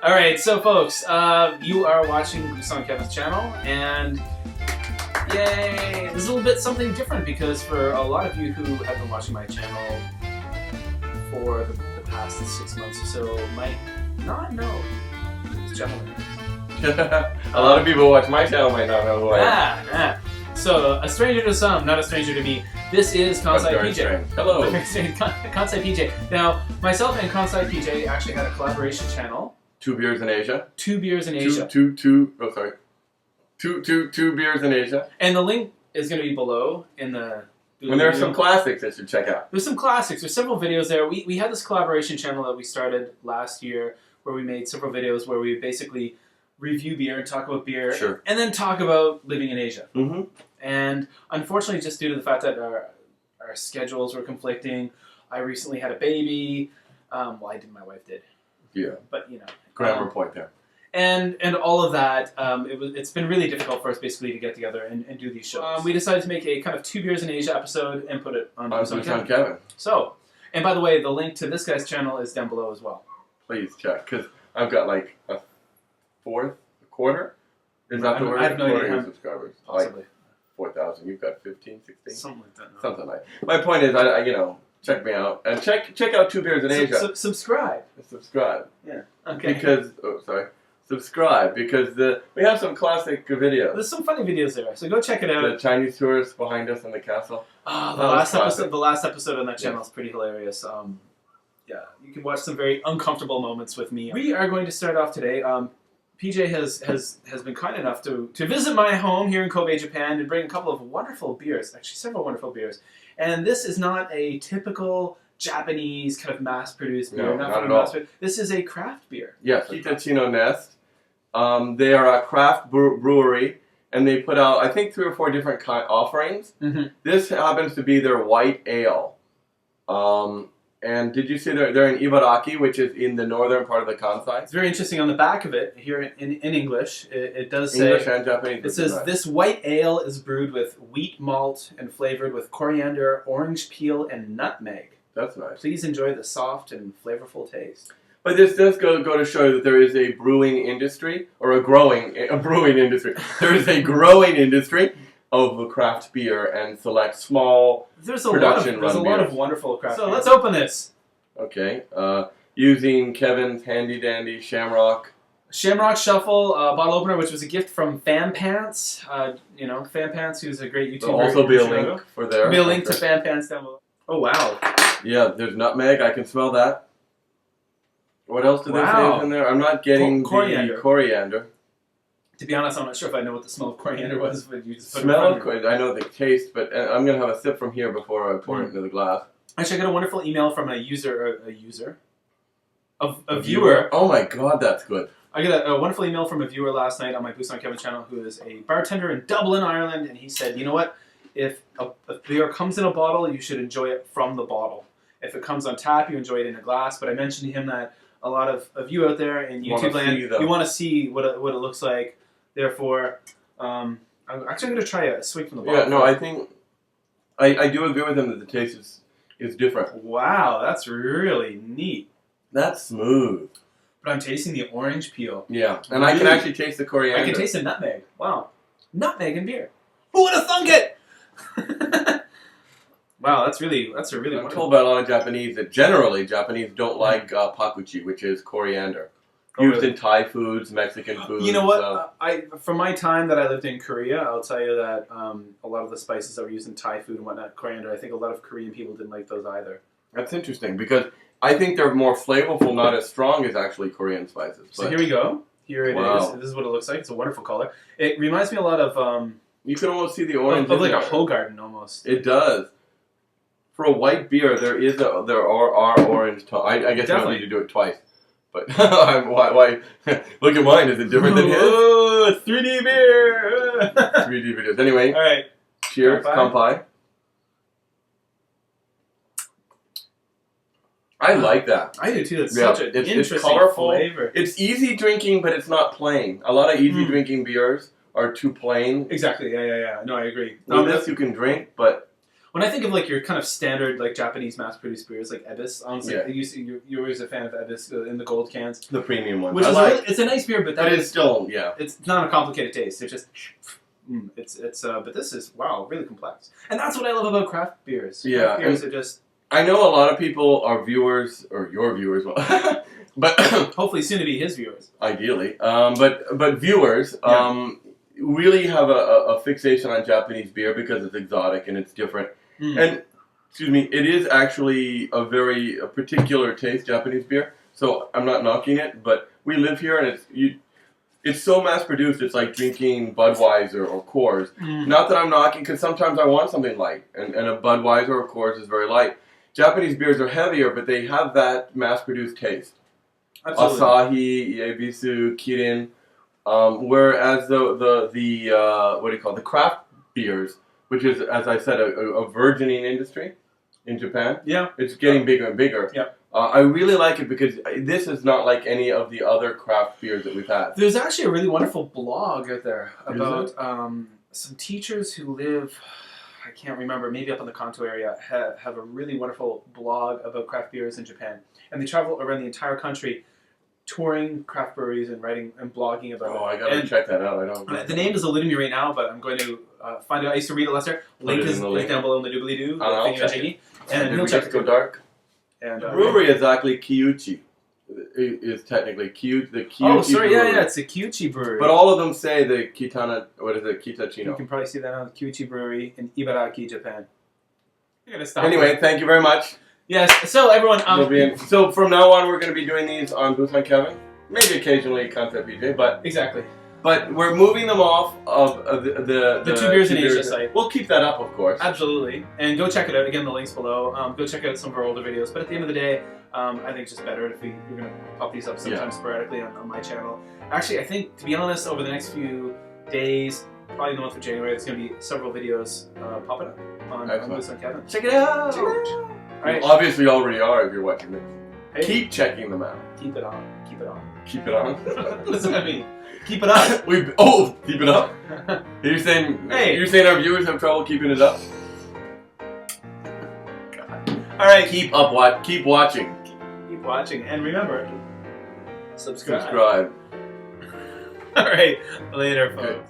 Alright, so folks, you are watching BusanKevin's channel, and yay! This is a little bit something different because for a lot of you who have been watching my channel for the past 6 months or so might not know who this gentleman is. A lot of people who watch my channel might not know who I am. So, a stranger to some, not a stranger to me. This is KansaiPj. Hello. KansaiPj. Now, myself and KansaiPj actually had a collaboration channel. 2 beers in Asia. 2 beers in Asia. Two beers in Asia. And the link is going to be below in the... And there are some classics that you should check out. There's some classics. There's several videos there. We had this collaboration channel that we started last year where we made several videos where we basically review beer and talk about beer. Sure. And then talk about living in Asia. Mm-hmm. And unfortunately, just due to the fact that our schedules were conflicting, I recently had a baby. Well, I did. My wife did. Yeah. But, you know. Grammar point there. And all of that, it's been really difficult for us basically to get together and do these shows. We decided to make a kind of 2 beers in Asia episode and put it on BusanKevin. So, and by the way, the link to this guy's channel is down below as well. Please check, because I've got like a quarter. Is that the word? I have no idea. Subscribers. Possibly. Like 4,000. You've got 15, 16? Something like that. No. Something like that. My point is, check me out. And check out 2 beers in Asia. Subscribe. Subscribe. Yeah. Okay. Because, subscribe, because we have some classic videos. There's some funny videos there, so go check it out. The Chinese tourists behind us in the castle. The last episode on that channel is pretty hilarious. Yeah, you can watch some very uncomfortable moments with me. We are going to start off today. PJ has been kind enough to visit my home here in Kobe, Japan, and bring a couple of wonderful beers, actually several wonderful beers. And this is not a typical Japanese kind of mass-produced beer. No, not at all. This is a craft beer. Yes, Kiuchi Nest. They are a craft brewery, and they put out, I think, 3 or 4 different offerings. Mm-hmm. This happens to be their white ale. And did you see they're in Ibaraki, which is in the northern part of the Kansai? It's very interesting. On the back of it, here in English, it does say... English and Japanese. It says, this white ale is brewed with wheat malt and flavored with coriander, orange peel, and nutmeg. That's nice. Please enjoy the soft and flavorful taste. But this does go to show that there is a brewing industry, or a brewing industry. There is a growing industry of craft beer and select small production There's a lot of wonderful craft beer. So let's open this. Okay. Using Kevin's handy dandy Shamrock Shuffle bottle opener, which was a gift from Phampants. Phampants, who's a great YouTuber. There'll also be a link for there. Be a link to Phampants down below. Oh, wow. Yeah, there's nutmeg. I can smell that. What else do they say in there? I'm not getting the coriander. To be honest, I'm not sure if I know what the smell of coriander was, but you just put smell of coriander. I know the taste, but I'm going to have a sip from here before I pour it into the glass. Actually, I got a wonderful email from a viewer. Oh my god, that's good. I got a wonderful email from a viewer last night on my BusanKevin channel who is a bartender in Dublin, Ireland, and he said, you know what? If a beer comes in a bottle, you should enjoy it from the bottle. If it comes on tap, you enjoy it in a glass. But I mentioned to him that a lot of you out there in YouTube land, you want to see what it looks like. Therefore, I'm actually going to try a swig from the bottle. Yeah, no, I think I do agree with him that the taste is different. Wow, that's really neat. That's smooth. But I'm tasting the orange peel. Yeah, and really? I can actually taste the coriander. I can taste the nutmeg. Wow, nutmeg in beer. Who would have thunk it? Wow, that's a really. I'm told by a lot of Japanese that generally Japanese don't like pakuchi, which is coriander. Used in Thai foods, Mexican foods. You know what? From my time that I lived in Korea, I'll tell you that a lot of the spices that were used in Thai food and whatnot, coriander, I think a lot of Korean people didn't like those either. That's interesting, because I think they're more flavorful, not as strong as actually Korean spices. So here we go. Here it is. This is what it looks like. It's a wonderful color. It reminds me a lot of... you can almost see the orange of like a Hoegaarden almost. It does. For a white beer, there are orange tones. I guess I don't need to do it twice. But why? Look at mine. Is it different than his? Oh, 3D beer. 3D videos. Anyway. All right. Cheers. Kanpai. I like that. I do too. It's such an interesting colorful flavor. It's easy drinking, but it's not plain. A lot of easy drinking beers are too plain. Exactly. Yeah. No, I agree. This you can drink, but when I think of like your kind of standard like Japanese mass-produced beers like Ebis, honestly, Yeah. you're always a fan of Ebis in the gold cans, The premium one. which is it's a nice beer, but But it's still, yeah. it's not a complicated taste. It's just but this is really complex, and that's what I love about craft beers. Yeah, Craft beers are just I know a lot of people are viewers, or your viewers, but hopefully soon to be his viewers. ideally, but viewers really have a fixation on Japanese beer because it's exotic and it's different. And excuse me, it is actually a very particular taste, Japanese beer. So I'm not knocking it, but we live here and it's so mass produced. It's like drinking Budweiser or Coors. Not that I'm knocking, because sometimes I want something light, and a Budweiser or Coors is very light. Japanese beers are heavier, but they have that mass produced taste. Absolutely. Asahi, Iebisu, Kirin. Whereas the what do you call it? The craft beers, which is, as I said, a burgeoning industry in Japan. Yeah. It's getting bigger and bigger. Yeah. I really like it because this is not like any of the other craft beers that we've had. There's actually a really wonderful blog out there about some teachers who live, I can't remember, maybe up in the Kanto area, have a really wonderful blog about craft beers in Japan. And they travel around the entire country touring craft breweries and writing and blogging about it. Oh, I gotta check that out. I don't. The name is eluding me right now, but I'm going to find out. I used to read it last year. Link is down below in the doobly-doo. I'll check it. And he'll check check Go Dark. And, the brewery is actually Kiuchi. Is technically the Kiuchi. Oh, sorry, brewery. yeah, it's a Kiuchi brewery. But all of them say the Kitana. What is it? Kitachino. You can probably see that on the Kiuchi brewery in Ibaraki, Japan. I gotta stop. Anyway, thank you very much. Yes. So everyone, so from now on, we're going to be doing these on BusanKevin. Maybe occasionally KansaiPj, but exactly. But we're moving them off of the Two Beers in Asia site. We'll keep that up, of course. Absolutely. And go check it out. Again, the link's below. Go check out some of our older videos. But at the end of the day, I think it's just better if we're going to pop these up sometimes sporadically on my channel. Actually, I think, to be honest, over the next few days, probably in the month of January, there's going to be several videos popping up on BusanKevin. Check it out! Check it out! All right. You obviously already are if you're watching this. Hey. Keep checking them out. Keep it on. Keep it on. Keep it on? What does that mean? Keep it up. Keep it up? You're saying our viewers have trouble keeping it up? All right. Keep watching. Keep watching. And remember, subscribe. Subscribe. All right. Later, folks. Okay.